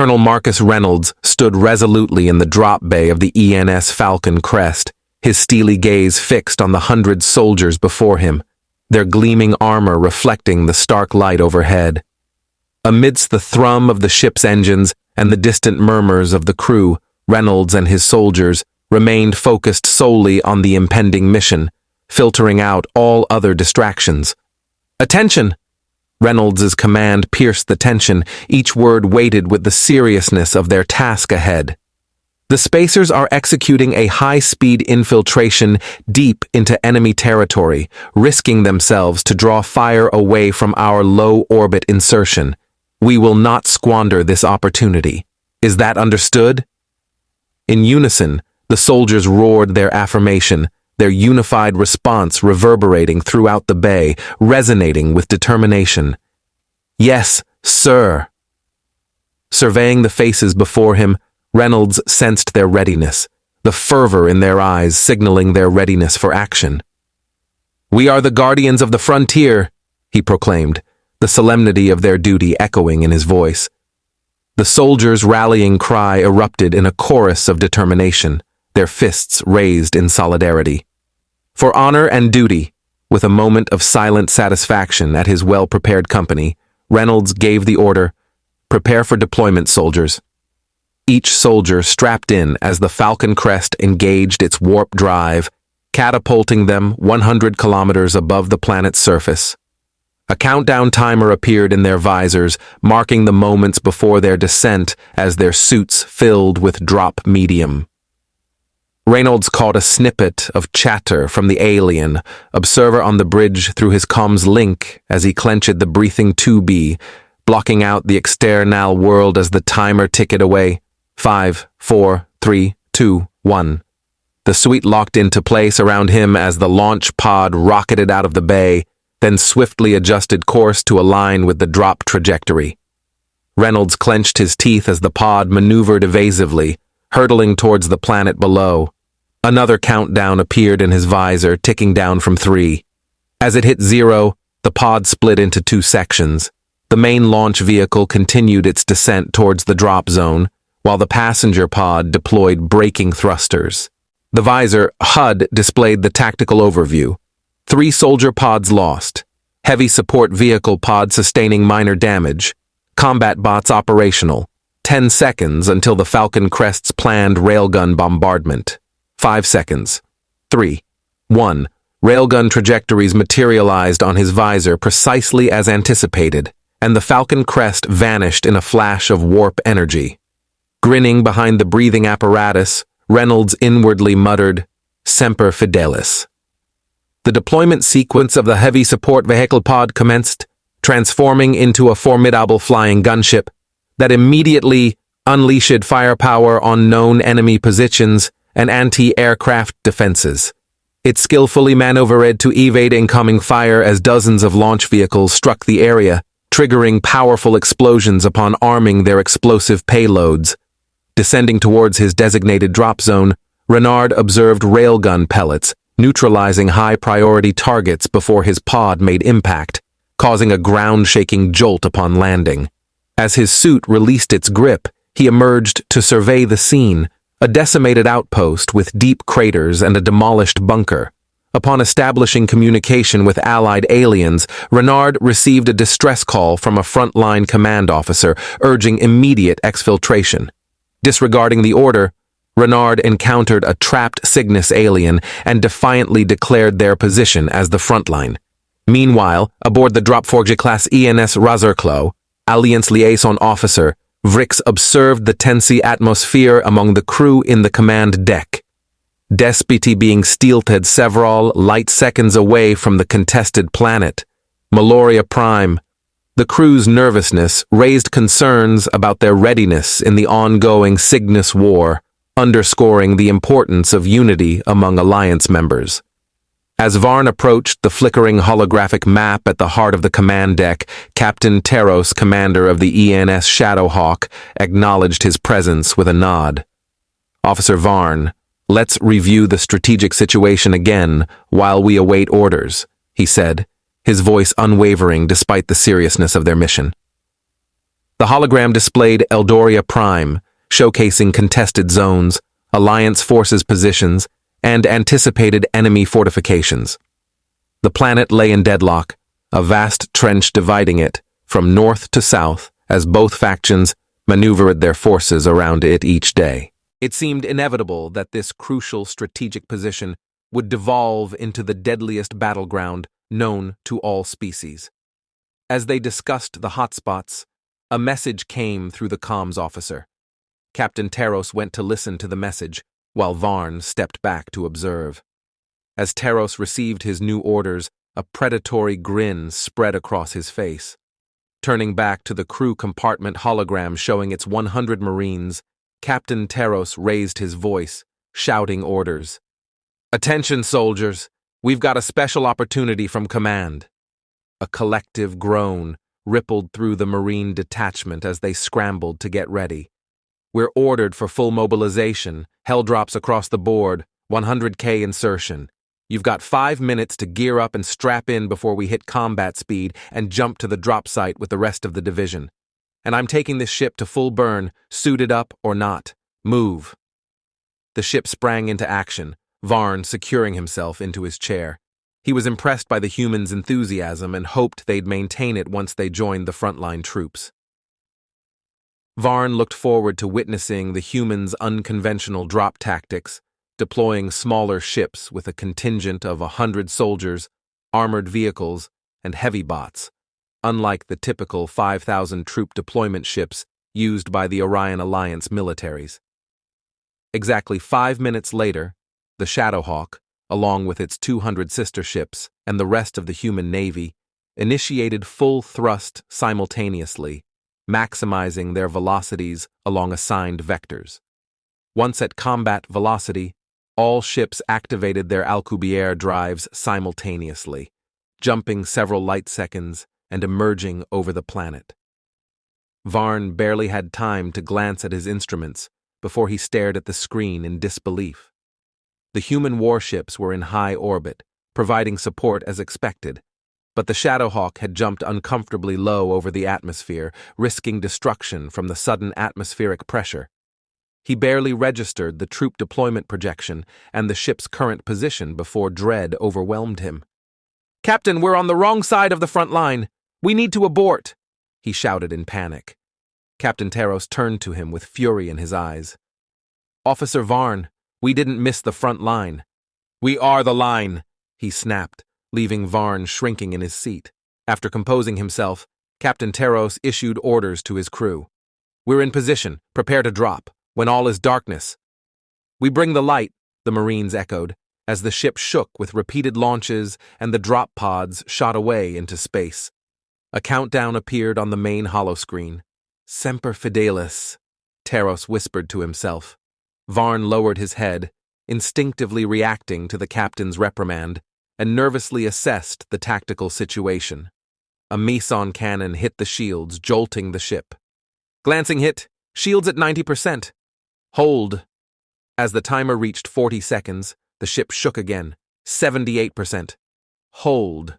Colonel Marcus Reynolds stood resolutely in the drop bay of the ENS Falcon Crest, his steely gaze fixed on the 100 soldiers before him, their gleaming armor reflecting the stark light overhead. Amidst the thrum of the ship's engines and the distant murmurs of the crew, Reynolds and his soldiers remained focused solely on the impending mission, filtering out all other distractions. "Attention!" Reynolds's command pierced the tension, each word weighted with the seriousness of their task ahead. The spacers are executing a high-speed infiltration deep into enemy territory, risking themselves to draw fire away from our low-orbit insertion. We will not squander this opportunity. Is that understood? In unison, the soldiers roared their affirmation, their unified response reverberating throughout the bay, resonating with determination. "Yes, sir." Surveying the faces before him, Reynolds sensed their readiness, the fervor in their eyes signaling their readiness for action. "We are the guardians of the frontier," he proclaimed, the solemnity of their duty echoing in his voice. The soldiers' rallying cry erupted in a chorus of determination, their fists raised in solidarity. For honor and duty, with a moment of silent satisfaction at his well-prepared company, Reynolds gave the order, "Prepare for deployment, soldiers." Each soldier strapped in as the Falcon Crest engaged its warp drive, catapulting them 100 kilometers above the planet's surface. A countdown timer appeared in their visors, marking the moments before their descent as their suits filled with drop medium. Reynolds caught a snippet of chatter from the alien, observer on the bridge through his comms link as he clenched the breathing tubey, blocking out the external world as the timer ticked away. 5, 4, 3, 2, 1. The suite locked into place around him as the launch pod rocketed out of the bay, then swiftly adjusted course to align with the drop trajectory. Reynolds clenched his teeth as the pod maneuvered evasively, hurtling towards the planet below. Another countdown appeared in his visor, ticking down from 3. As it hit 0, the pod split into 2 sections. The main launch vehicle continued its descent towards the drop zone, while the passenger pod deployed braking thrusters. The visor HUD displayed the tactical overview. 3 soldier pods lost. Heavy support vehicle pod sustaining minor damage. Combat bots operational. 10 seconds until the Falcon Crest's planned railgun bombardment. 5 seconds. 3, 1. Railgun trajectories materialized on his visor precisely as anticipated, and the Falcon Crest vanished in a flash of warp energy. Grinning behind the breathing apparatus, Reynolds inwardly muttered, "Semper Fidelis." The deployment sequence of the heavy support vehicle pod commenced, transforming into a formidable flying gunship that immediately unleashed firepower on known enemy positions and anti-aircraft defenses. It skillfully maneuvered to evade incoming fire as dozens of launch vehicles struck the area, triggering powerful explosions upon arming their explosive payloads. Descending towards his designated drop zone, Renard observed railgun pellets, neutralizing high-priority targets before his pod made impact, causing a ground-shaking jolt upon landing. As his suit released its grip, he emerged to survey the scene, a decimated outpost with deep craters and a demolished bunker. Upon establishing communication with allied aliens, Renard received a distress call from a frontline command officer urging immediate exfiltration. Disregarding the order, Renard encountered a trapped Cygnus alien and defiantly declared their position as the frontline. Meanwhile, aboard the Dropforge-class ENS Razorclaw, Alliance liaison officer, Vrix observed the tensy atmosphere among the crew in the command deck. Despiti being steelted several light seconds away from the contested planet, Meloria Prime. The crew's nervousness raised concerns about their readiness in the ongoing Cygnus War, underscoring the importance of unity among Alliance members. As Varn approached the flickering holographic map at the heart of the command deck, Captain Teros, commander of the ENS Shadowhawk, acknowledged his presence with a nod. "Officer Varn, let's review the strategic situation again while we await orders," he said, his voice unwavering despite the seriousness of their mission. The hologram displayed Eldoria Prime, showcasing contested zones, Alliance forces positions, and anticipated enemy fortifications. The planet lay in deadlock, a vast trench dividing it from north to south as both factions maneuvered their forces around it each day. It seemed inevitable that this crucial strategic position would devolve into the deadliest battleground known to all species. As they discussed the hotspots, a message came through the comms officer. Captain Taros went to listen to the message, while Varn stepped back to observe. As Taros received his new orders, a predatory grin spread across his face. Turning back to the crew compartment hologram showing its 100 Marines, Captain Taros raised his voice, shouting orders. "Attention, soldiers! We've got a special opportunity from command." A collective groan rippled through the Marine detachment as they scrambled to get ready. "We're ordered for full mobilization, hell drops across the board, 100K insertion. You've got 5 minutes to gear up and strap in before we hit combat speed and jump to the drop site with the rest of the division. And I'm taking this ship to full burn, suited up or not. Move." The ship sprang into action, Varn securing himself into his chair. He was impressed by the humans' enthusiasm and hoped they'd maintain it once they joined the frontline troops. Varn looked forward to witnessing the humans' unconventional drop tactics, deploying smaller ships with a contingent of 100 soldiers, armored vehicles, and heavy bots, unlike the typical 5,000 troop deployment ships used by the Orion Alliance militaries. Exactly 5 minutes later, the Shadowhawk, along with its 200 sister ships and the rest of the human navy, initiated full thrust simultaneously, maximizing their velocities along assigned vectors. Once at combat velocity, all ships activated their Alcubierre drives simultaneously, jumping several light seconds and emerging over the planet. Varn barely had time to glance at his instruments before he stared at the screen in disbelief. The human warships were in high orbit, providing support as expected, but the Shadowhawk had jumped uncomfortably low over the atmosphere, risking destruction from the sudden atmospheric pressure. He barely registered the troop deployment projection and the ship's current position before dread overwhelmed him. "Captain, we're on the wrong side of the front line. We need to abort," he shouted in panic. Captain Taros turned to him with fury in his eyes. "Officer Varn, we didn't miss the front line." "We are the line," he snapped, leaving Varn shrinking in his seat. After composing himself, Captain Taros issued orders to his crew. "We're in position, prepare to drop, when all is darkness." "We bring the light," the Marines echoed, as the ship shook with repeated launches and the drop pods shot away into space. A countdown appeared on the main holoscreen. "Semper Fidelis," Taros whispered to himself. Varn lowered his head, instinctively reacting to the captain's reprimand, and nervously assessed the tactical situation. A meson cannon hit the shields, jolting the ship. "Glancing hit, shields at 90%. Hold." As the timer reached 40 seconds, the ship shook again. 78%. Hold.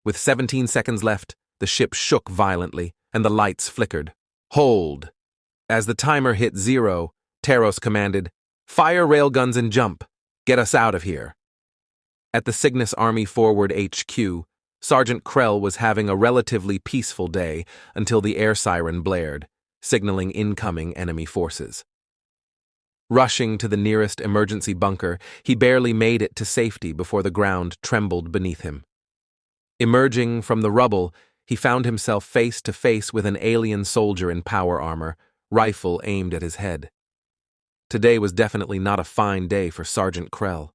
With 17 seconds left, the ship shook violently, and the lights flickered. Hold. As the timer hit 0, Taros commanded, "Fire railguns and jump. Get us out of here." At the Cygnus Army Forward HQ, Sergeant Krell was having a relatively peaceful day until the air siren blared, signaling incoming enemy forces. Rushing to the nearest emergency bunker, he barely made it to safety before the ground trembled beneath him. Emerging from the rubble, he found himself face to face with an alien soldier in power armor, rifle aimed at his head. Today was definitely not a fine day for Sergeant Krell.